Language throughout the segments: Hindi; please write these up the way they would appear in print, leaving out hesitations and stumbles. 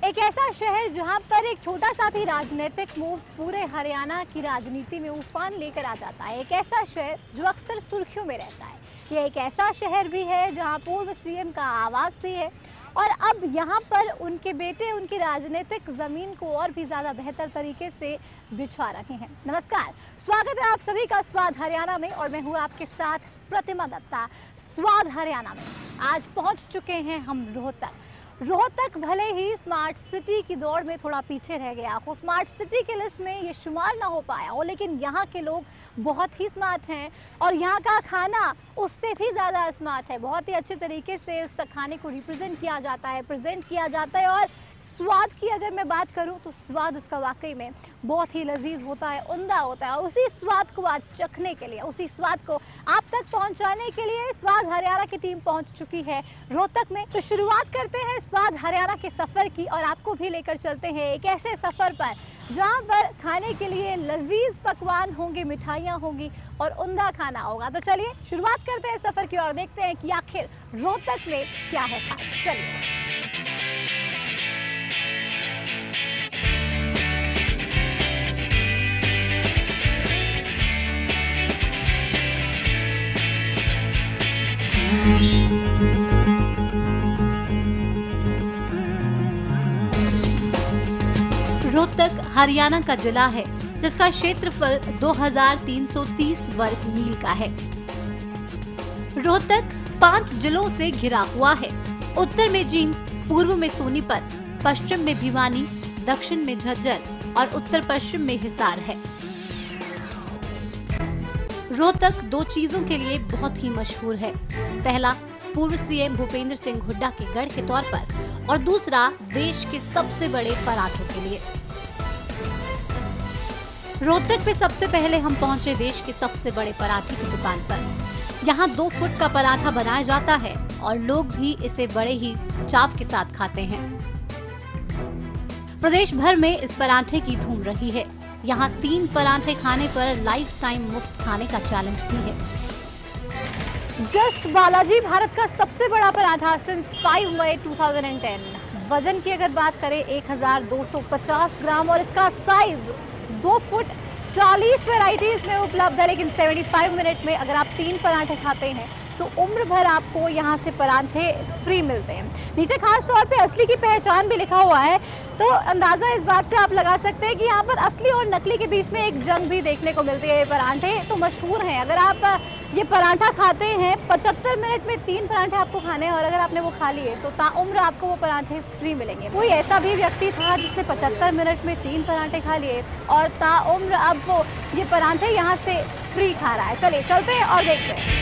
एक ऐसा शहर जहां पर एक छोटा सा भी राजनीतिक मूव पूरे हरियाणा की राजनीति में उफान लेकर आ जाता है। एक ऐसा शहर जो अक्सर सुर्खियों में रहता है। ये एक ऐसा शहर भी है जहां पूर्व सीएम का आवास भी है और अब यहां पर उनके बेटे उनकी राजनीतिक ज़मीन को और भी ज़्यादा बेहतर तरीके से बिछवा रहे हैं। नमस्कार, स्वागत है आप सभी का स्वाद हरियाणा में और मैं हूँ आपके साथ प्रतिमा दत्ता। स्वाद हरियाणा में आज पहुँच चुके हैं हम रोहतक। रोहतक भले ही स्मार्ट सिटी की दौड़ में थोड़ा पीछे रह गया हो, स्मार्ट सिटी के लिस्ट में ये शुमार ना हो पाया हो, लेकिन यहाँ के लोग बहुत ही स्मार्ट हैं और यहाँ का खाना उससे भी ज़्यादा स्मार्ट है। बहुत ही अच्छे तरीके से इस खाने को रिप्रेजेंट किया जाता है, प्रेजेंट किया जाता है और स्वाद की अगर मैं बात करूं तो स्वाद उसका वाकई में बहुत ही लजीज होता है, उम्दा होता है। उसी स्वाद को आज चखने के लिए, उसी स्वाद को आप तक पहुंचाने के लिए स्वाद हरियाणा की टीम पहुंच चुकी है रोहतक में। तो शुरुआत करते हैं स्वाद हरियाणा के सफ़र की और आपको भी लेकर चलते हैं एक ऐसे सफ़र पर जहां पर खाने के लिए लजीज पकवान होंगे, मिठाइयाँ होंगी और उम्दा खाना होगा। तो चलिए शुरुआत करते हैं सफ़र की और देखते हैं कि आखिर रोहतक में क्या है खास। चलिए रोहतक हरियाणा का जिला है जिसका क्षेत्रफल 2330 वर्ग मील का है। रोहतक 5 जिलों से घिरा हुआ है। उत्तर में जींद, पूर्व में सोनीपत, पश्चिम में भिवानी, दक्षिण में झज्जर और उत्तर पश्चिम में हिसार है। रोहतक 2 चीजों के लिए बहुत ही मशहूर है। पहला पूर्व सीएम भूपेंद्र सिंह हुड्डा के गढ़ के तौर पर और दूसरा देश के सबसे बड़े पराठों के लिए। रोहतक पे सबसे पहले हम पहुंचे देश के सबसे बड़े पराठे की दुकान पर। यहाँ 2 फुट का पराठा बनाया जाता है और लोग भी इसे बड़े ही चाव के साथ खाते हैं। प्रदेश भर में इस पराठे की धूम रही है। यहाँ 3 पराठे खाने पर लाइफ टाइम मुफ्त खाने का चैलेंज भी है। जस्ट बालाजी भारत का सबसे बड़ा पराठा सिंस 5 मई 2010। वजन की अगर बात करें 1250 ग्राम और इसका साइज 2 फुट 40 वेराइटीज में उपलब्ध है। लेकिन 75 मिनट में अगर आप 3 पराठे खाते हैं तो उम्र भर आपको यहाँ से पराठे फ्री मिलते हैं। नीचे खास तौर पे असली की पहचान भी लिखा हुआ है, तो अंदाज़ा इस बात से आप लगा सकते हैं कि यहाँ पर असली और नकली के बीच में एक जंग भी देखने को मिलती है। ये पराठे तो मशहूर हैं। अगर आप ये पराठा खाते हैं 75 मिनट में 3 पराठे आपको खाने हैं और अगर आपने वो खा लिए तो ताउम्र आपको वो पराठे फ्री मिलेंगे। कोई ऐसा भी व्यक्ति था जिसने 75 मिनट में 3 पराठे खा लिए और ताउम्र अब वो ये पराठे यहाँ से फ्री खा रहा है। चलिए चलते हैं और देखते हैं।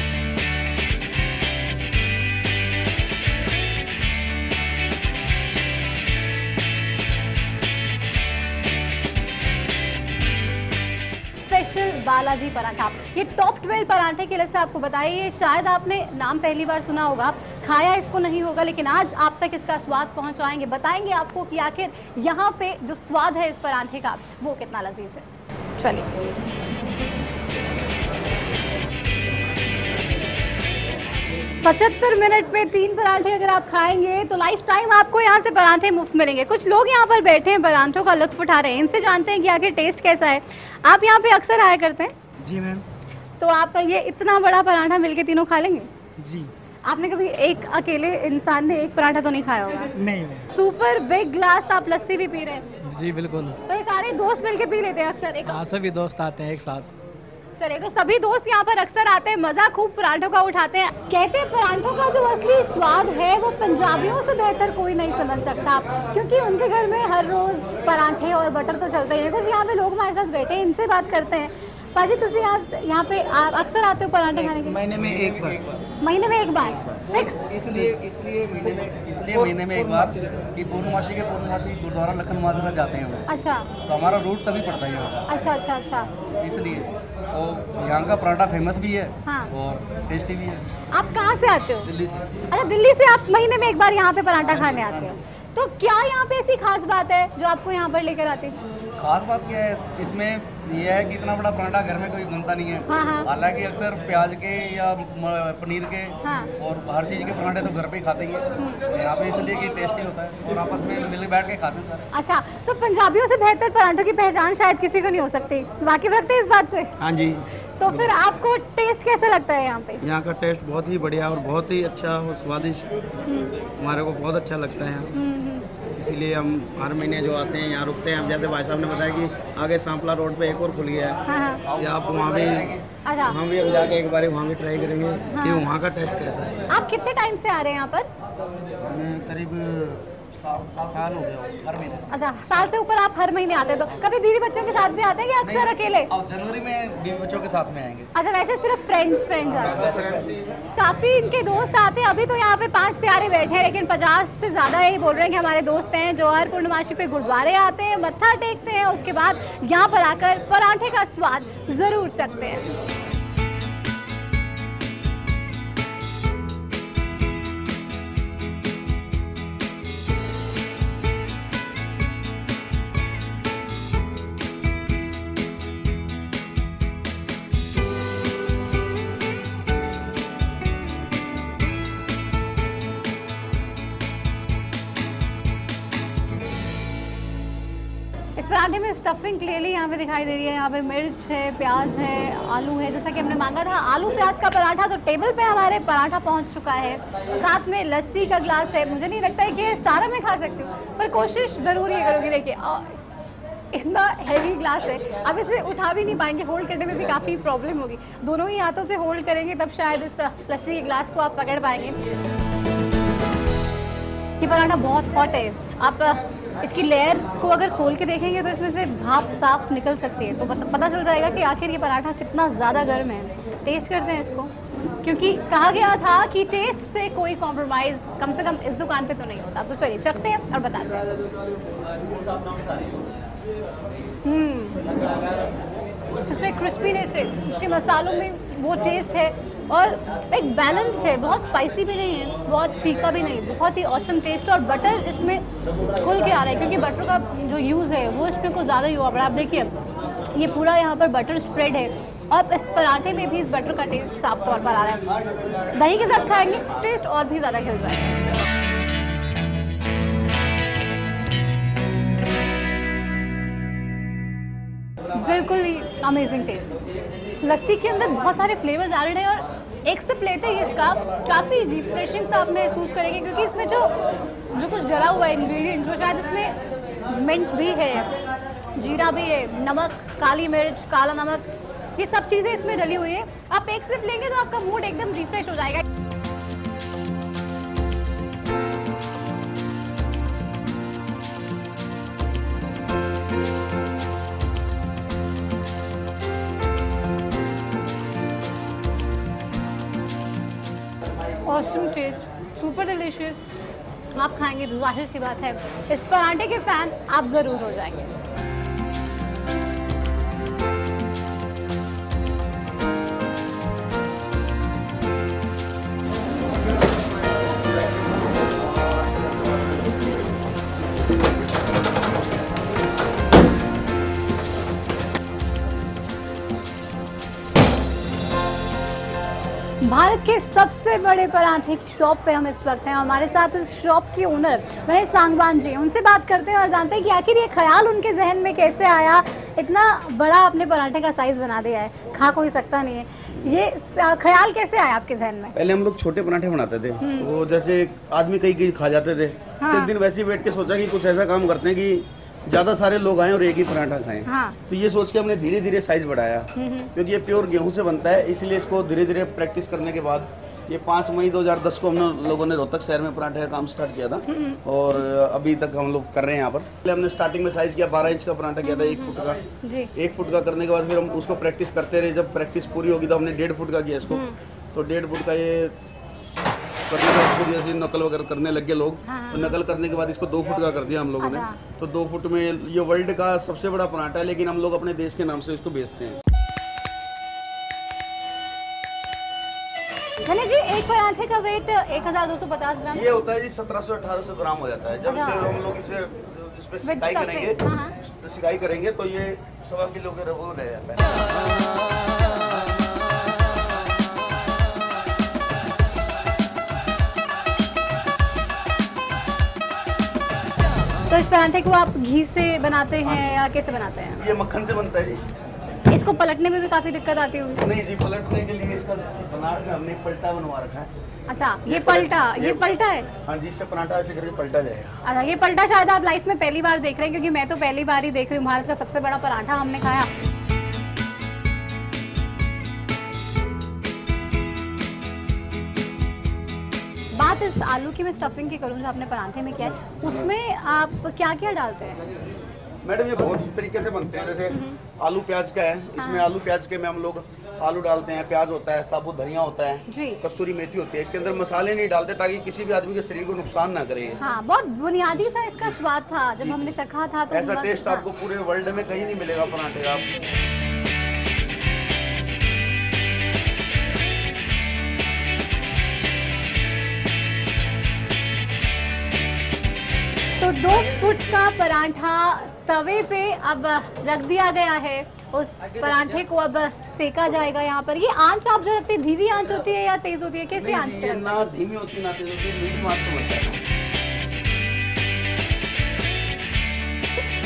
बालाजी पराठा, ये टॉप 12 पराठे की लिस्ट आपको बताइए। शायद आपने नाम पहली बार सुना होगा, खाया इसको नहीं होगा, लेकिन आज आप तक इसका स्वाद पहुंचाएंगे, बताएंगे आपको कि आखिर यहाँ पे जो स्वाद है इस पराठे का वो कितना लजीज है। चलिए 75 मिनट में 3 पराठे अगर आप खाएंगे तो लाइफ टाइम आपको यहाँ से पराठे मुफ्त मिलेंगे। कुछ लोग यहाँ पर बैठे हैं, पराठों का लुत्फ उठा रहे हैं। इनसे जानते हैं कि आखिर टेस्ट कैसा है। आप यहाँ पे अक्सर आया करते हैं? जी मैम। तो आप ये इतना बड़ा पराठा मिलके तीनों खा लेंगे? जी। आपने कभी एक अकेले इंसान ने एक पराठा तो नहीं खाया होगा? नहीं मैम। सुपर बिग ग्लास आप लस्सी भी पी रहे हैं? जी बिल्कुल। तो ये सारे दोस्त मिलके पी लेते हैं अक्सर? हाँ, सभी दोस्त आते हैं एक साथ। चलिए, तो सभी दोस्त यहाँ पर अक्सर आते हैं, मजा खूब पराठों का उठाते हैं। कहते हैं पराठों का जो असली स्वाद है वो पंजाबियों से बेहतर कोई नहीं समझ सकता, क्योंकि उनके घर में हर रोज पराठे और बटर तो चलते ही हैं। कुछ यहाँ पे लोग हमारे साथ बैठे हैं, इनसे बात करते हैं। पाजी, तुम यहाँ पे अक्सर आते हो पराठे खाने के? महीने में एक बार। महीने में एक बार फिक्स? इसलिए महीने में एक बार कि पूर्णमासी गुरुद्वारा लखन माजरा जाते हैं हम। अच्छा। तो हमारा रूट तभी पड़ता है। अच्छा अच्छा अच्छा। इसलिए तो यहाँ का पराठा फेमस भी है। हाँ। और टेस्टी भी है। आप कहाँ से आते हो? दिल्ली से। अच्छा, दिल्ली से आप महीने में एक बार यहाँ पे पराठा खाने आते हो। तो क्या यहाँ पे ऐसी खास बात है जो आपको यहाँ पर लेकर आती है? खास बात क्या है इसमें ये है कि इतना बड़ा पराठा घर में कोई बनता नहीं है। हाँ। हालांकि अक्सर प्याज के या पनीर के हाँ। और हर चीज़ के पराठे तो घर पे ही खाते ही हैं। यहाँ पे इसलिए कि टेस्टी होता है और आपस में मिल बैठ के खाते हैं सारे। अच्छा, तो पंजाबियों से बेहतर पराठों की पहचान शायद किसी को नहीं हो सकती, वाकिफ रखते हैं इस बात से? हाँ जी। तो फिर आपको टेस्ट कैसा लगता है यहाँ पे? यहाँ का टेस्ट बहुत ही बढ़िया और बहुत ही अच्छा और स्वादिष्ट हमारे को बहुत अच्छा लगता है यहाँ। इसीलिए हम हर महीने जो आते हैं यहाँ रुकते हैं। हम जैसे भाई साहब ने बताया कि आगे सांपला रोड पे एक और खुल गया है। हाँ। या आप वहाँ भी अच्छा, हम भी अब जाके एक बार वहाँ भी ट्राई करेंगे कि वहाँ का टेस्ट कैसा है। आप कितने टाइम से आ रहे हैं यहाँ पर? करीब साल हो गया हर महीने। अच्छा, साल से ऊपर आप हर महीने आते हैं। तो कभी बीवी बच्चों के साथ भी आते हैं कि अक्सर अकेले? अब जनवरी में बीवी बच्चों के साथ में आएंगे। अच्छा, वैसे सिर्फ फ्रेंड्स आते हैं? काफी इनके दोस्त आते हैं। अभी तो यहाँ पे 5 प्यारे बैठे हैं, लेकिन 50 से ज्यादा यही बोल रहे हैं कि हमारे दोस्त हैं जो हर पूर्णमासी पे गुरुद्वारे आते हैं, मत्था टेकते हैं, उसके बाद यहाँ पर आकर पराठे का स्वाद जरूर चखते हैं। इस पराठे में स्टफिंग क्लियरली यहाँ पे दिखाई दे रही है। यहाँ पे मिर्च है, प्याज है, आलू है, जैसा कि हमने मांगा था आलू प्याज का पराठा। तो टेबल पे हमारे पराठा पहुँच चुका है, साथ में लस्सी का ग्लास है। मुझे नहीं लगता है कि ये सारा मैं खा सकती हूँ, पर कोशिश ज़रूर ये करूँगी। देखिए इतना हैवी ग्लास है, अब इसे उठा भी नहीं पाएंगे, होल्ड करने में भी काफ़ी प्रॉब्लम होगी। दोनों ही हाथों से होल्ड करेंगे तब शायद इस लस्सी के ग्लास को आप पकड़ पाएंगे। ये पराठा बहुत हॉट है। आप इसकी लेयर को अगर खोल के देखेंगे तो इसमें से भाप साफ निकल सकती है, तो पता चल जाएगा कि आखिर ये पराठा कितना ज़्यादा गर्म है। टेस्ट करते हैं इसको, क्योंकि कहा गया था कि टेस्ट से कोई कॉम्प्रोमाइज़ कम से कम इस दुकान पे तो नहीं होता। तो चलिए चखते हैं और बताते हैं। इसमें क्रिस्पीनेस है, इसके मसालों में वो टेस्ट है और एक बैलेंस है। बहुत स्पाइसी भी नहीं है, बहुत फीका भी नहीं, बहुत ही ऑसम टेस्ट। और बटर इसमें खुल के आ रहा है, क्योंकि बटर का जो यूज़ है वो इसमें कुछ ज़्यादा ही हुआ पड़ा। आप देखिए ये पूरा यहाँ पर बटर स्प्रेड है और इस पराठे में भी इस बटर का टेस्ट साफ तौर पर आ रहा है। दही के साथ खाएंगे टेस्ट और भी ज़्यादा खिल जाएगा। बिल्कुल ही अमेजिंग टेस्ट। लस्सी के अंदर बहुत सारे फ्लेवर्स आ रहे हैं और एक सिप लेते ही इसका काफ़ी रिफ्रेशिंग सा आप महसूस करेंगे, क्योंकि इसमें जो कुछ जला हुआ है इंग्रेडिएंट्स, जो शायद इसमें मिंट भी है, जीरा भी है, नमक, काली मिर्च, काला नमक, ये सब चीज़ें इसमें डली हुई है। आप एक सिप लेंगे तो आपका मूड एकदम रिफ्रेश हो जाएगा। Awesome taste, super delicious. आप खाएंगे तो जाहिर सी बात है इस पराठे के फ़ैन आप ज़रूर हो जाएंगे। भारत के सबसे बड़े पराठे की शॉप पे हम इस वक्त हैं। हमारे साथ इस शॉप की ओनर महेश सांगवान जी, उनसे बात करते हैं और जानते हैं कि आखिर ये ख्याल उनके जहन में कैसे आया। इतना बड़ा अपने पराठे का साइज़ बना दिया है, खा कोई सकता नहीं है। ये ख्याल कैसे आया आपके जहन में? पहले हम लोग छोटे पराठे बनाते थे, तो जैसे आदमी कई खा जाते थे। हाँ। एक दिन वैसे ही बैठ के सोचा कि कुछ ऐसा काम करते हैं कि ज़्यादा सारे लोग आए और एक ही पराठा खाएं। हाँ। तो ये सोच के हमने धीरे धीरे साइज बढ़ाया, क्योंकि ये प्योर गेहूं से बनता है, इसलिए इसको धीरे धीरे प्रैक्टिस करने के बाद ये 5 मई 2010 को हम लोगों ने रोहतक शहर में पराठे का काम स्टार्ट किया था और अभी तक हम लोग कर रहे हैं यहाँ पर। पहले हमने स्टार्टिंग में साइज किया 12 इंच का पराठा किया था, 1 फुट का जी। 1 फुट का करने के बाद फिर हम उसको प्रैक्टिस करते रहे। जब प्रैक्टिस पूरी होगी तो हमने 1.5 फुट का किया इसको। तो 1.5 फुट का ये करने के बाद फिर जैसे नकल वगैरह करने लग गए लोग। तो नकल करने के बाद इसको 2 फुट का कर दिया हम लोगों ने। तो 2 फुट में ये वर्ल्ड का सबसे बड़ा पराठा है, लेकिन हम लोग अपने देश के नाम से इसको बेचते हैं। धने जी, एक पराठे का वेट 1250 ग्राम ये होता है जी 1700-1800 ग्राम हो जाता है। जब इसे हम लोग इस पे सिकाई करेंगे, सिकाई करेंगे तो ये 1.25 किलो के लगभग रह जाता है। तो इस पराठे को आप घी से बनाते हैं या कैसे बनाते हैं? ये मक्खन से बनता है जी। इसको पलटने में भी काफी दिक्कत आती होगी। नहीं जी, पलटने के लिए इसका बना रखा है हमने, पलटा बनवा रखा है। अच्छा, ये पलटा है। हाँ जी, इससे पराठा ऐसे करके पलटा जाएगा। अच्छा, ये पलटा शायद आप लाइफ में पहली बार देख रहे हैं, क्योंकि मैं तो पहली बार ही देख रही हूँ। भारत का सबसे बड़ा पराठा हमने खाया। बात इस आलू की मैं स्टफिंग की करूँ जो आपने पराठे में किया है, उसमें आप क्या क्या डालते हैं? मैडम ये बहुत तरीके से बनते हैं। जैसे आलू प्याज का है, इसमें आलू प्याज के में हम लोग आलू डालते हैं, प्याज होता है, साबुत धनिया होता है, कस्तूरी मेथी होती है। इसके अंदर मसाले नहीं डालते ताकि किसी भी आदमी के शरीर को नुकसान ना करे। हाँ, बहुत बुनियादी सा इसका स्वाद था जब हमने चखा था तो ऐसा टेस्ट आपको पूरे वर्ल्ड में कहीं नहीं मिलेगा पराठे का। तो 2 फुट का पराठा तवे पे अब रख दिया गया है। उस पराठे को अब सेका जाएगा। यहाँ पर ये आंच आप जो रखते हैं, धीमी आंच होती है या तेज होती है? कैसी आंच पे? ना धीमी होती है ना तेज होती है, मीडियम आंच पे बनता है।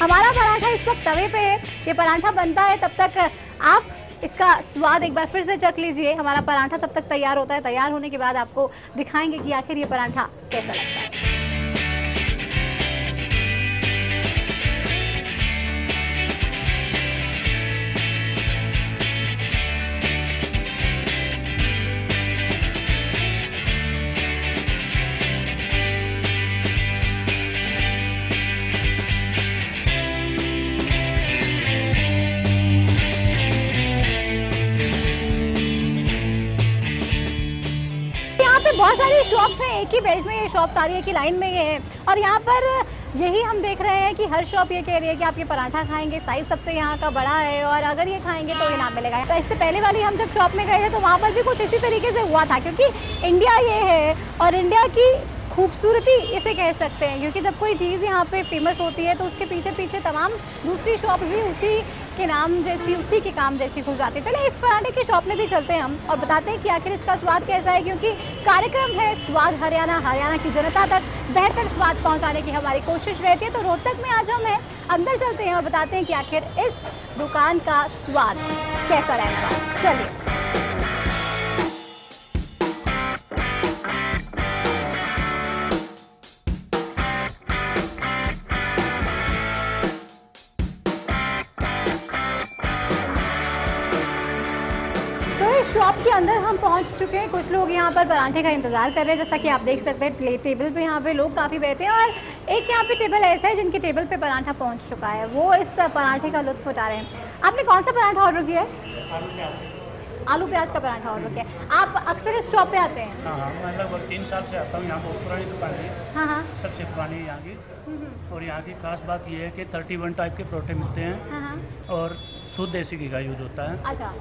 हमारा पराठा इस वक्त तवे पे है, ये पराठा बनता है। तब तक आप इसका स्वाद एक बार फिर से चख लीजिए। हमारा पराठा तब तक तैयार होता है। तैयार होने के बाद आपको दिखाएंगे कि आखिर ये पराठा कैसा लगता है। बहुत सारी शॉप्स हैं एक ही बेल्ट में, ये शॉप सारी एक ही लाइन में ये है। और यहाँ पर यही हम देख रहे हैं कि हर शॉप ये कह रही है कि आप ये पराठा खाएंगे, साइज सबसे यहाँ का बड़ा है और अगर ये खाएंगे तो इनाम मिलेगा। तो इससे पहले वाली हम जब शॉप में गए थे तो वहाँ पर भी कुछ इसी तरीके से हुआ था, क्योंकि इंडिया ये है और इंडिया की खूबसूरती इसे कह सकते हैं, क्योंकि जब कोई चीज़ यहाँ पे फेमस होती है तो उसके पीछे पीछे तमाम दूसरी शॉप भी उसी के नाम जैसी, उसी के काम जैसी खुल जाती है। चलिए इस पराठे की शॉप में भी चलते हैं हम और बताते हैं कि आखिर इसका स्वाद कैसा है, क्योंकि कार्यक्रम है स्वाद हरियाणा। हरियाणा की जनता तक बेहतर स्वाद पहुँचाने की हमारी कोशिश रहती है। तो रोहतक में आज हम हैं, अंदर चलते हैं और बताते हैं कि आखिर इस दुकान का स्वाद कैसा रहने वाला है। चलिए। शॉप के अंदर हम पहुंच चुके हैं। कुछ लोग यहाँ पर पराठे का इंतज़ार कर रहे हैं, जैसा कि आप देख सकते हैं टेबल पे यहाँ पे लोग काफ़ी बैठे हैं और एक यहाँ पे टेबल ऐसा है जिनके टेबल पे पराठा पहुँच चुका है, वो इस पराठे का लुत्फ़ उठा रहे हैं। आपने कौन सा पराठा ऑर्डर किया है? आलू प्याज का पराठा ऑर्डर किया। आप अक्सर इस शॉप पे आते हैं? हाँ, मैं लगभग 3 साल से आता हूँ। यहाँ बहुत पुरानी दुकान है। हाँ, सबसे पुरानी यहाँ की। और यहाँ की खास बात ये है कि 31 टाइप के परोठे मिलते हैं और शुद्ध देसी घी का यूज होता है। अच्छा।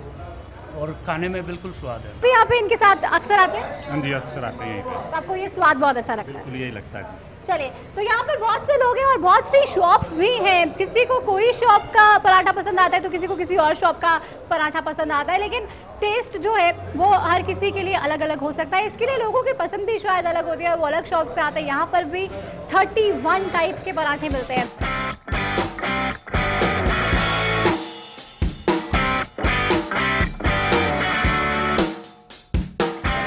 और खाने में बिल्कुल स्वाद है। तो यहाँ पे इनके साथ अक्सर आते हैं? हाँ जी, अक्सर आते हैं यहीं पे। तो आपको ये स्वाद बहुत अच्छा लगता है? बिल्कुल यही लगता है जी। चले, तो यहाँ पर बहुत से लोग हैं और बहुत सी शॉप्स भी हैं। किसी को कोई शॉप का पराठा पसंद आता है तो किसी को किसी और शॉप का पराठा पसंद आता है, लेकिन टेस्ट जो है वो हर किसी के लिए अलग अलग हो सकता है। इसके लिए लोगों की पसंद भी शायद अलग होती है, वो अलग शॉप्स पे आते हैं। यहाँ पर भी 31 टाइप्स के पराठे मिलते हैं।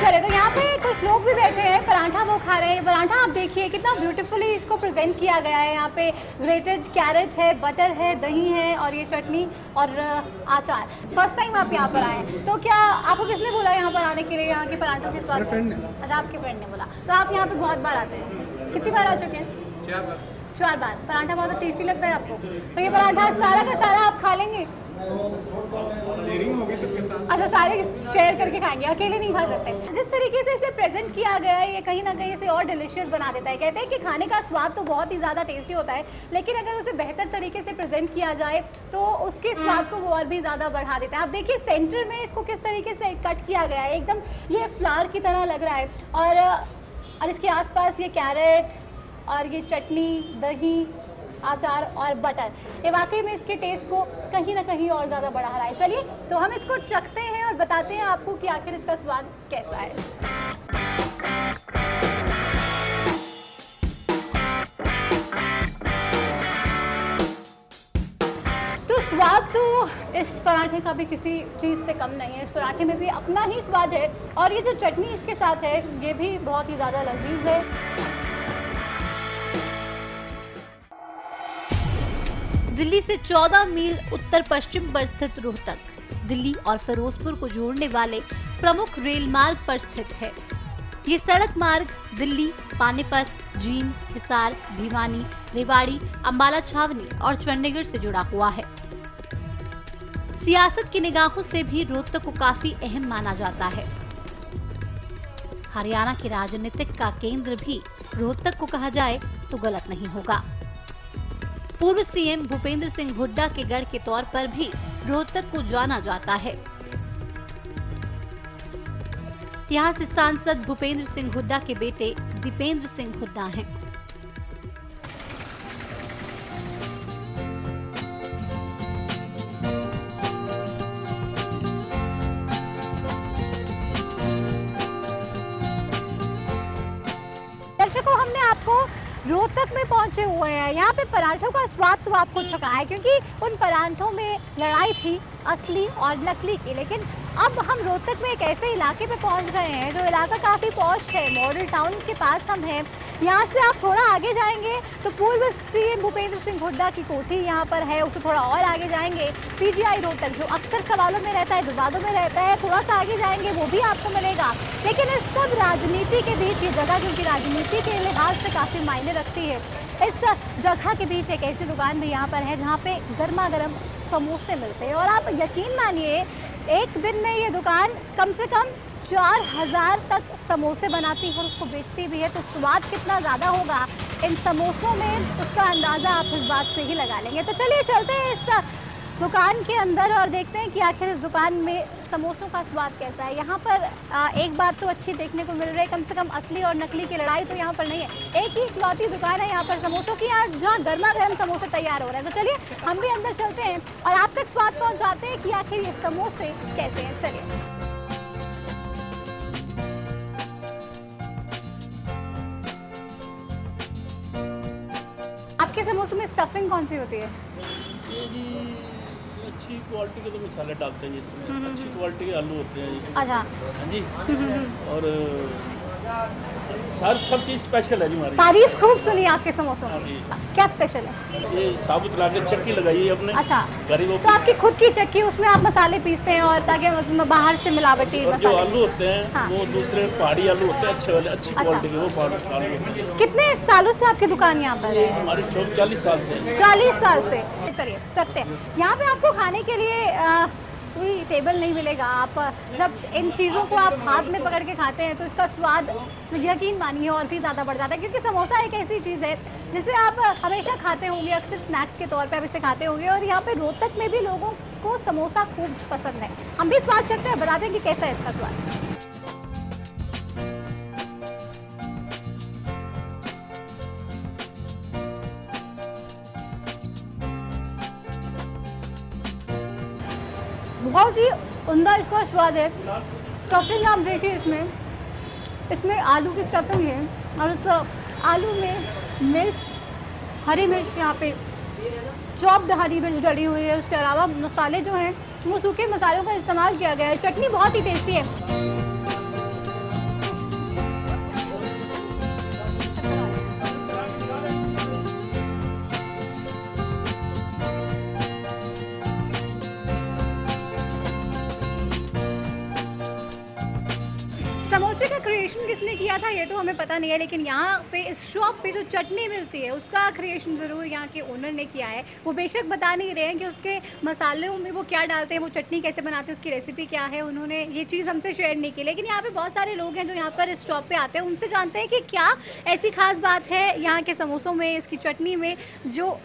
चले, तो यहाँ पे कुछ लोग भी बैठे हैं, पराठा वो खा रहे हैं। पराठा आप देखिए कितना ब्यूटीफुली इसको प्रेजेंट किया गया है। यहाँ पे ग्रेटेड कैरेट है, बटर है, दही है और ये चटनी और अचार। फर्स्ट टाइम आप यहाँ पर आए, तो क्या आपको किसने बोला यहाँ पर आने के लिए, यहाँ के पराठों के स्वाद? अच्छा, आपके फ्रेंड ने बोला। तो आप यहाँ पे बहुत बार आते हैं? कितनी बार आ चुके हैं? 4 बार। पराठा बहुत टेस्टी लगता है आपको? तो ये पराठा सारा का सारा आप खा लेंगे? शेयरिंग होगी सबके साथ। अच्छा, सारे शेयर करके खाएंगे, अकेले नहीं खा सकते। जिस तरीके से इसे प्रेजेंट किया गया है ये कहीं ना कहीं इसे और डिलीशियस बना देता है। कहते हैं कि खाने का स्वाद तो बहुत ही ज़्यादा टेस्टी होता है, लेकिन अगर उसे बेहतर तरीके से प्रेजेंट किया जाए तो उसके स्वाद को वो और भी ज़्यादा बढ़ा देता है। आप देखिए सेंटर में इसको किस तरीके से कट किया गया है, एकदम ये फ्लावर की तरह लग रहा है। और इसके आसपास ये कैरेट और ये चटनी, दही, अचार और बटर, ये वाकई में इसके टेस्ट को कहीं ना कहीं और ज़्यादा बढ़ा रहा है। चलिए तो हम इसको चखते हैं और बताते हैं आपको कि आखिर इसका स्वाद कैसा है। तो स्वाद तो इस पराठे का भी किसी चीज़ से कम नहीं है। इस पराठे में भी अपना ही स्वाद है और ये जो चटनी इसके साथ है ये भी बहुत ही ज़्यादा लजीज है। दिल्ली से 14 मील उत्तर पश्चिम पर स्थित रोहतक, दिल्ली और फिरोजपुर को जोड़ने वाले प्रमुख रेल मार्ग पर स्थित है। ये सड़क मार्ग दिल्ली, पानीपत, जींद, हिसार, भिवानी, रेवाड़ी, अंबाला छावनी और चंडीगढ़ से जुड़ा हुआ है। सियासत की निगाहों से भी रोहतक को काफी अहम माना जाता है। हरियाणा के राजनीतिक का केंद्र भी रोहतक को कहा जाए तो गलत नहीं होगा। पूर्व सीएम भूपेंद्र सिंह हुड्डा के गढ़ के तौर पर भी रोहतक को जाना जाता है। यहाँ से सांसद भूपेंद्र सिंह हुड्डा के बेटे दीपेंद्र सिंह हुड्डा हैं। दर्शकों, हमने आपको रोहतक में पहुंचे हुए हैं। यहाँ पे पराठों का स्वाद तो आपको चखा है क्योंकि उन पराठों में लड़ाई थी असली और नकली की। लेकिन अब हम रोहतक में एक ऐसे इलाके पे पहुंच गए हैं जो इलाका काफ़ी पॉश है। मॉडल टाउन के पास हम हैं। यहाँ से आप थोड़ा आगे जाएंगे तो पूर्व सीएम भूपेंद्र सिंह हुड्डा की कोठी यहाँ पर है। उससे थोड़ा और आगे जाएंगे पीजीआई रोहतक जो अक्सर सवालों में रहता है, विवादों में रहता है। थोड़ा सा आगे जाएंगे वो भी आपको मिलेगा। लेकिन इस सब राजनीति के बीच ये जगह, क्योंकि राजनीति के लिहाज से काफ़ी मायने रखती है, इस जगह के बीच एक ऐसी दुकान भी यहाँ पर है जहाँ पे गर्मा गर्म समोसे मिलते हैं। और आप यकीन मानिए एक दिन में ये दुकान कम से कम 4000 तक समोसे बनाती है और उसको बेचती भी है। तो स्वाद कितना ज़्यादा होगा इन समोसों में, उसका अंदाज़ा आप इस बात से ही लगा लेंगे। तो चलिए चलते हैं इस दुकान के अंदर और देखते हैं कि आखिर इस दुकान में समोसों का स्वाद कैसा है। यहाँ पर एक बात तो अच्छी देखने को मिल रही है, कम से कम असली और नकली की लड़ाई तो यहाँ पर नहीं है। एक ही इकलौती दुकान है यहाँ पर समोसों की, जहाँ गर्मा गर्म समोसे तैयार हो रहे हैं। तो चलिए हम भी अंदर चलते हैं और आप तक स्वाद पहुँचाते हैं कि आखिर ये समोसे कैसे हैं। चलिए। आपके समोसों में स्टफिंग कौन सी होती है? ये जी अच्छी क्वालिटी के तो मसाले डालते हैं जिसमें अच्छी क्वालिटी के आलू होते हैं जी। अच्छा। हाँ जी। और सब चीज़ स्पेशल है जी हमारी। तारीफ खूब सुनी आपके समोसों हाँ की। जी। क्या स्पेशल है? ये साबुत ला के चक्की लगाई है अपने। अच्छा। गरीबों तो आपकी खुद की चक्की, उसमें आप मसाले पीसते हैं और ताकि उसमें बाहर से मिलावटी और जो मसाले। आलू होते हैं हाँ। वो दूसरे पहाड़ी आलू होते हैं, अच्छे वाले, अच्छी अच्छा। क्वालिटी के वो पहाड़ी आलू होते हैं। कितने सालों से आपकी दुकान यहाँ पर है? हमारी शॉप 40 साल से है। 40 साल से। चलिए चलते हैं। यहाँ पे आपको खाने के लिए कोई टेबल नहीं मिलेगा। आप जब इन चीज़ों को आप हाथ में पकड़ के खाते हैं तो इसका स्वाद यकीन मानिए और भी ज़्यादा बढ़ जाता है, क्योंकि समोसा एक ऐसी चीज़ है जिसे आप हमेशा खाते होंगे, अक्सर स्नैक्स के तौर पे आप इसे खाते होंगे। और यहाँ पे रोहतक में भी लोगों को समोसा खूब पसंद है। हम भी स्वाद चखते हैं, बताते हैं कि कैसा है इसका स्वाद। बहुत ही उम्दा इसका स्वाद है। स्टफिंग आप देखिए, इसमें आलू की स्टफिंग है और उस आलू में मिर्च, हरी मिर्च, यहाँ पे चॉप्ड हरी मिर्च डली हुई है। उसके अलावा मसाले जो हैं वो सूखे मसालों का इस्तेमाल किया गया है। चटनी बहुत ही टेस्टी है। समोसे का क्रिएशन किसने किया था ये तो हमें पता नहीं है, लेकिन यहाँ पे इस शॉप पे जो चटनी मिलती है उसका क्रिएशन ज़रूर यहाँ के ओनर ने किया है। वो बेशक बता नहीं रहे हैं कि उसके मसालों में वो क्या डालते हैं, वो चटनी कैसे बनाते हैं, उसकी रेसिपी क्या है, उन्होंने ये चीज़ हमसे शेयर नहीं की। लेकिन यहाँ पे बहुत सारे लोग हैं जो यहाँ पर इस शॉप पे आते हैं, उनसे जानते हैं कि क्या ऐसी खास बात है यहाँ के समोसों में, इसकी चटनी में, जो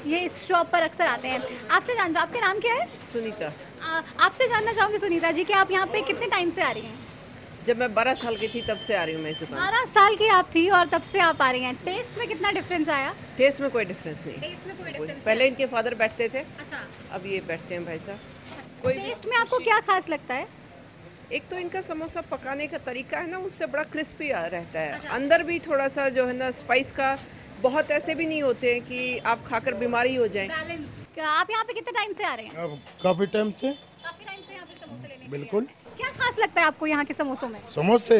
ये इस शॉप पर अक्सर आते हैं। आपसे जान, आपका नाम क्या है? सुनीता। आपसे जानना चाहूँगी सुनीता जी कि आप यहाँ पे कितने टाइम से आ रही हैं? जब मैं 12 साल की थी तब से आ रही हूँ मैं इस दुकान। 12 साल की आप थी और तब से आप आ रही हैं। टेस्ट में कितना डिफरेंस आया? टेस्ट में कोई डिफरेंस नहीं। टेस्ट में कोई डिफरेंस? पहले इनके फादर बैठते थे, अच्छा, अब ये बैठते हैं भाई साहब। कोई टेस्ट में आपको क्या खास लगता है? एक तो इनका समोसा पकाने का तरीका है ना, उससे बड़ा क्रिस्पी रहता है। अच्छा। अंदर भी थोड़ा सा जो है ना स्पाइस का, बहुत ऐसे भी नहीं होते हैं कि आप खाकर बीमारी हो जाए। बैलेंस्ड। आप यहाँ पे कितने टाइम से आ रहे हैं? अब काफ़ी टाइम से। काफी टाइम से यहाँ पे समोसे लेने के लिए बिल्कुल। आते हैं। क्या खास लगता है आपको यहाँ के समोसों में? समोसे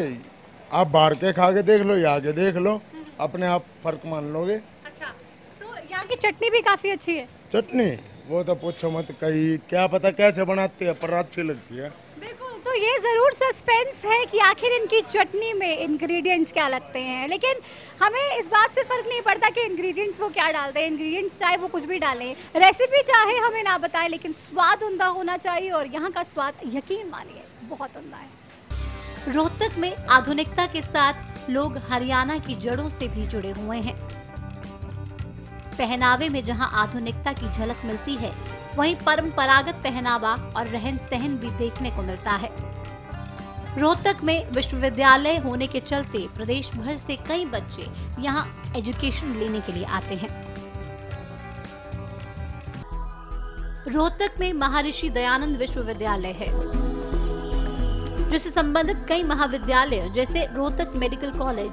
आप बाहर के खा के देख लो या आगे देख लो, अपने आप फर्क मान लोगे। अच्छा, तो यहाँ की चटनी भी काफी अच्छी है। चटनी वो तो पूछो मत, कहीं क्या पता कैसे बनाती है, पर अच्छी लगती है। बिल्कुल, तो ये ज़रूर सस्पेंस है कि आखिर इनकी चटनी में इंग्रेडिएंट्स क्या लगते हैं, लेकिन हमें इस बात से फ़र्क नहीं पड़ता कि इंग्रेडिएंट्स वो क्या डालते हैं। इंग्रेडिएंट्स चाहे वो कुछ भी डालें, रेसिपी चाहे हमें ना बताएं, लेकिन स्वाद उम्दा होना चाहिए और यहाँ का स्वाद यकीन मानिए बहुत उम्दा है। रोहतक में आधुनिकता के साथ लोग हरियाणा की जड़ों से भी जुड़े हुए हैं। पहनावे में जहां आधुनिकता की झलक मिलती है, वहीं परंपरागत पहनावा और रहन सहन भी देखने को मिलता है। रोहतक में विश्वविद्यालय होने के चलते प्रदेश भर से कई बच्चे यहां एजुकेशन लेने के लिए आते हैं। रोहतक में महर्षि दयानंद विश्वविद्यालय है, जिससे संबंधित कई महाविद्यालय जैसे Rohtak medical college,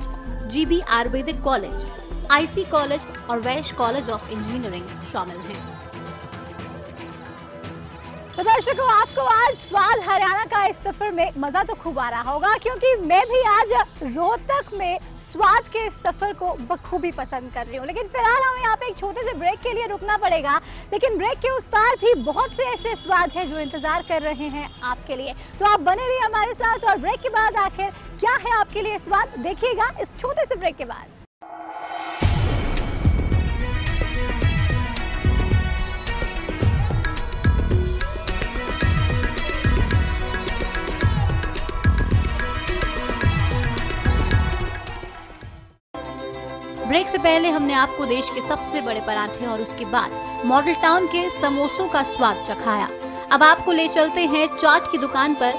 GB Ayurvedic college, IC college और वैश्य कॉलेज ऑफ इंजीनियरिंग शामिल हैं। तो दर्शकों, आपको आज स्वाद हरियाणा का इस सफर में मजा तो खूब आ रहा होगा, क्योंकि मैं भी आज रोहतक में स्वाद के इस सफर को बखूबी पसंद कर रही हूँ। लेकिन फिलहाल हमें यहाँ पे एक छोटे से ब्रेक के लिए रुकना पड़ेगा, लेकिन ब्रेक के उस पार भी बहुत से ऐसे स्वाद हैं जो इंतजार कर रहे हैं आपके लिए। तो आप बने रहिए हमारे साथ और ब्रेक के बाद आखिर क्या है आपके लिए स्वाद, देखिएगा इस छोटे से ब्रेक के बाद। ब्रेक से पहले हमने आपको देश के सबसे बड़े पराठे और उसके बाद मॉडल टाउन के समोसों का स्वाद चखाया। अब आपको ले चलते हैं चाट की दुकान पर।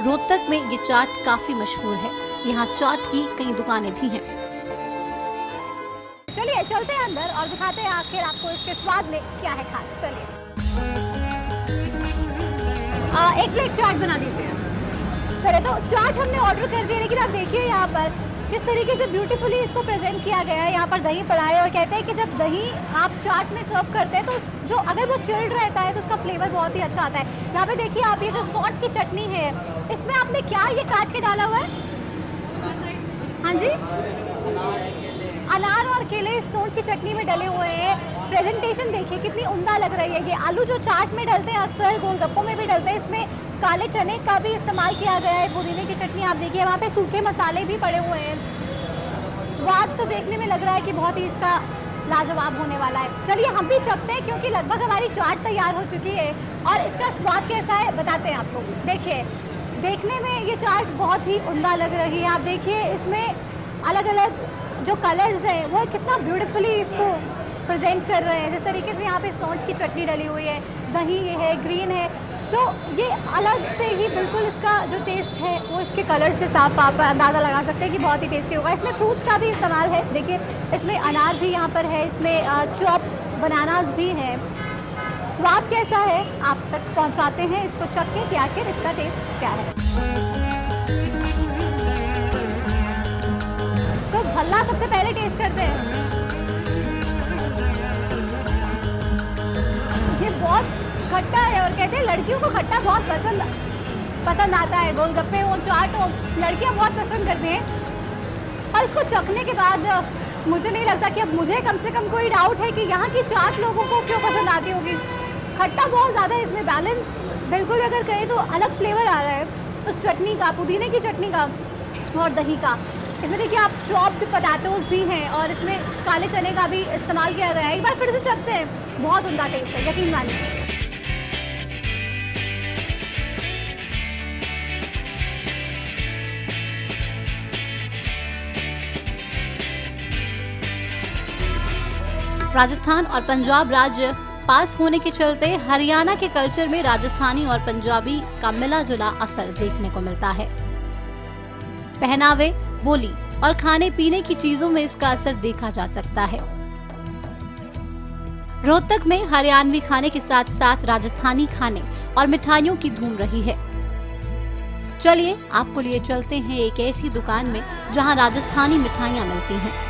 रोहतक में ये चाट काफी मशहूर है, यहाँ चाट की कई दुकानें भी हैं। चलिए चलते हैं अंदर और दिखाते हैं आखिर आपको इसके स्वाद में क्या है खास। चलिए, एक प्लेट चाट बना दीजिए। चलिए, तो चाट हमने ऑर्डर कर दिया, लेकिन आप देखिए यहाँ पर किस तरीके से ब्यूटीफुली इसको प्रेजेंट किया गया है। यहाँ पर दही पड़ा है और कहते हैं कि जब दही आप चाट में सर्व करते हैं तो जो अगर वो चिल्ड रहता है तो उसका फ्लेवर बहुत ही अच्छा आता है। यहाँ पे देखिए आप, ये जो सॉल्ट की चटनी है, इसमें आपने क्या ये काट के डाला हुआ है? हाँ जी, अनार और केले सॉल्ट की चटनी में डले हुए हैं। प्रेजेंटेशन देखिए कितनी उम्दा लग रही है। ये आलू जो चाट में डलते हैं, अक्सर गोलगप्पों में भी डलते हैं, इसमें काले चने का भी इस्तेमाल किया गया है। पुदीने की चटनी आप देखिए, वहाँ पे सूखे मसाले भी पड़े हुए हैं। स्वाद तो देखने में लग रहा है कि बहुत ही इसका लाजवाब होने वाला है। चलिए हम भी चखते हैं, क्योंकि लगभग हमारी चाट तैयार हो चुकी है और इसका स्वाद कैसा है बताते हैं आपको। देखिए, देखने में ये चाट बहुत ही उम्दा लग रही है। आप देखिए इसमें अलग अलग जो कलर्स हैं वो कितना ब्यूटीफुली इसको प्रेजेंट कर रहे हैं। जिस तरीके से यहाँ पे सौंठ की चटनी डली हुई है, दही ये है, ग्रीन है, तो ये अलग से ही बिल्कुल इसका जो टेस्ट है वो इसके कलर से साफ आप अंदाज़ा लगा सकते हैं कि बहुत ही टेस्टी होगा। इसमें फ्रूट्स का भी इस्तेमाल है। देखिए इसमें अनार भी यहाँ पर है, इसमें चॉप्ड बनानास भी हैं। स्वाद कैसा है आप तक पहुँचाते हैं इसको चख के कि आखिर इसका टेस्ट क्या है। तो भल्ला सबसे पहले टेस्ट करते हैं। ये बहुत खट्टा है और कहते हैं लड़कियों को खट्टा बहुत पसंद आता है। गोलगप्पे हो, चाट हो, लड़कियां बहुत पसंद करती हैं। और इसको चखने के बाद मुझे नहीं लगता कि अब मुझे कम से कम कोई डाउट है कि यहाँ की चाट लोगों को क्यों पसंद आती होगी। खट्टा बहुत ज़्यादा है इसमें, बैलेंस बिल्कुल अगर कहें तो अलग फ्लेवर आ रहा है उस चटनी का, पुदीने की चटनी का। और दही का। इसमें देखिए आप चॉप्ड पोटैटोज भी हैं और इसमें काले चने का भी इस्तेमाल किया गया है। एक बार फिर से चखते हैं, बहुत उम्दा टेस्ट है, यकीन मानिए। राजस्थान और पंजाब राज्य पास होने के चलते हरियाणा के कल्चर में राजस्थानी और पंजाबी का मिला जुला असर देखने को मिलता है। पहनावे, बोली और खाने पीने की चीजों में इसका असर देखा जा सकता है। रोहतक में हरियाणवी खाने के साथ साथ राजस्थानी खाने और मिठाइयों की धूम रही है। चलिए आपको लिए चलते हैं एक ऐसी दुकान में जहां राजस्थानी मिठाइयां मिलती हैं।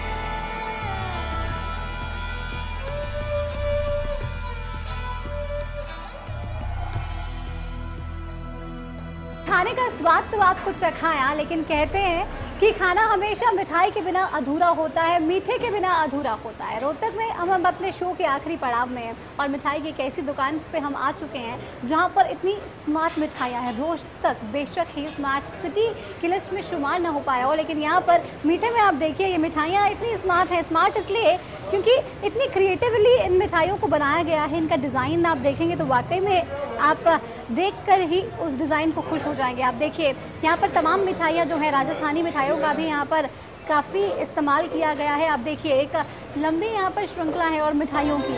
खाने का स्वाद तो आपको चखाया, लेकिन कहते हैं कि खाना हमेशा मिठाई के बिना अधूरा होता है, मीठे के बिना अधूरा होता है। रोहतक में हम अपने शो के आखिरी पड़ाव में हैं और मिठाई की एक ऐसी दुकान पे हम आ चुके हैं जहां पर इतनी स्मार्ट मिठाइयां हैं। रोहतक बेशक ही स्मार्ट सिटी की लिस्ट में शुमार ना हो पाया हो, लेकिन यहाँ पर मीठे में आप देखिए ये मिठाइयाँ इतनी स्मार्ट हैं। स्मार्ट इसलिए क्योंकि इतनी क्रिएटिवली इन मिठाइयों को बनाया गया है। इनका डिज़ाइन आप देखेंगे तो वाकई में आप देखकर ही उस डिज़ाइन को खुश हो जाएंगे। आप देखिए यहाँ पर तमाम मिठाइयाँ जो है राजस्थानी मिठाइयों का भी यहाँ पर काफ़ी इस्तेमाल किया गया है। आप देखिए एक लंबी यहाँ पर श्रृंखला है और मिठाइयों की।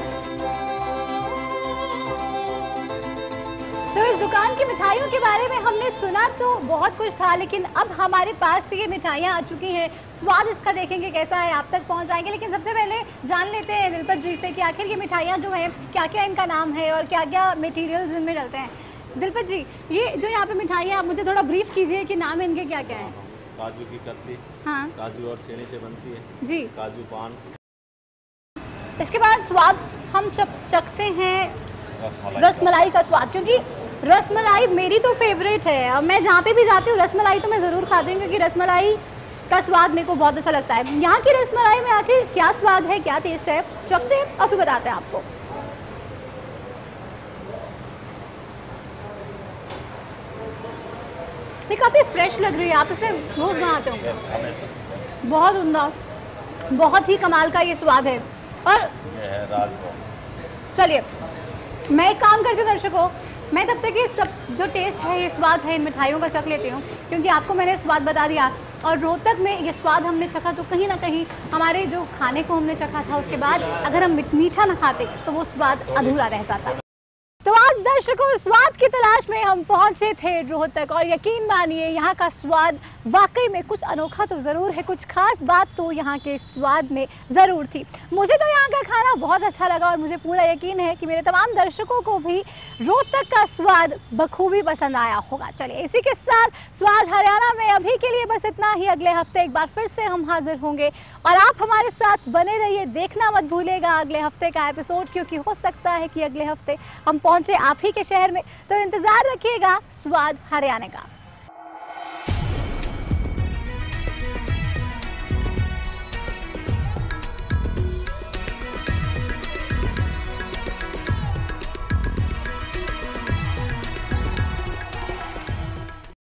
तो इस दुकान की मिठाइयों के बारे में हमने सुना तो बहुत कुछ था, लेकिन अब हमारे पास से ये मिठाइयाँ आ चुकी हैं। स्वाद इसका देखेंगे कैसा है, आप तक पहुँच जाएंगे। लेकिन सबसे पहले जान लेते हैं दिलपत जी से कि आखिर ये मिठाइयाँ जो हैं क्या क्या इनका नाम है और क्या क्या मटेरियल्स इनमें डलते हैं। दिलपत जी, ये जो यहाँ पे मिठाइयाँ आप मुझे थोड़ा ब्रीफ कीजिए कि नाम इनके क्या क्या हैं। काजू की कतली, हाँ, काजू और चने से बनती है जी, काजू पान। इसके बाद स्वाद हम चखते हैं रसमलाई का स्वाद, क्योंकि रसमलाई मेरी तो फेवरेट है और मैं जहाँ पे भी जाती हूँ रसमलाई तो मैं ज़रूर खाती हूँ, क्योंकि रसमलाई का स्वाद मेरे को बहुत अच्छा लगता है। यहाँ की रसमलाई में आखिर क्या स्वाद है, क्या टेस्ट है, चखते हैं और फिर बताते हैं आपको। ये काफ़ी फ्रेश लग रही है, आप इसे रोज़ बनाते होंगे। बहुत उम्दा, बहुत ही कमाल का ये स्वाद है। और ये है राजभोग। चलिए मैं एक काम करती हूँ दर्शकों, मैं तब तक ये सब जो टेस्ट है, ये स्वाद है इन मिठाइयों का चख लेती हूँ, क्योंकि आपको मैंने स्वाद बता दिया और रोहतक में ये स्वाद हमने चखा तो कहीं ना कहीं हमारे जो खाने को हमने चखा था उसके बाद अगर हम मीठा ना खाते तो वो स्वाद अधूरा रह जाता। तो आज दर्शकों स्वाद की तलाश में हम पहुंचे थे रोहतक और यकीन मानिए यहाँ का स्वाद वाकई में कुछ अनोखा तो ज़रूर है, कुछ खास बात तो यहाँ के स्वाद में ज़रूर थी। मुझे तो यहाँ का खाना बहुत अच्छा लगा और मुझे पूरा यकीन है कि मेरे तमाम दर्शकों को भी रोहतक का स्वाद बखूबी पसंद आया होगा। चलिए इसी के साथ स्वाद हरियाणा में अभी के लिए बस इतना ही। अगले हफ्ते एक बार फिर से हम हाजिर होंगे और आप हमारे साथ बने रहिए। देखना मत भूलेगा अगले हफ्ते का एपिसोड, क्योंकि हो सकता है कि अगले हफ्ते हम पहुंचे आप ही के शहर में। तो इंतजार रखिएगा स्वाद हरियाणा का।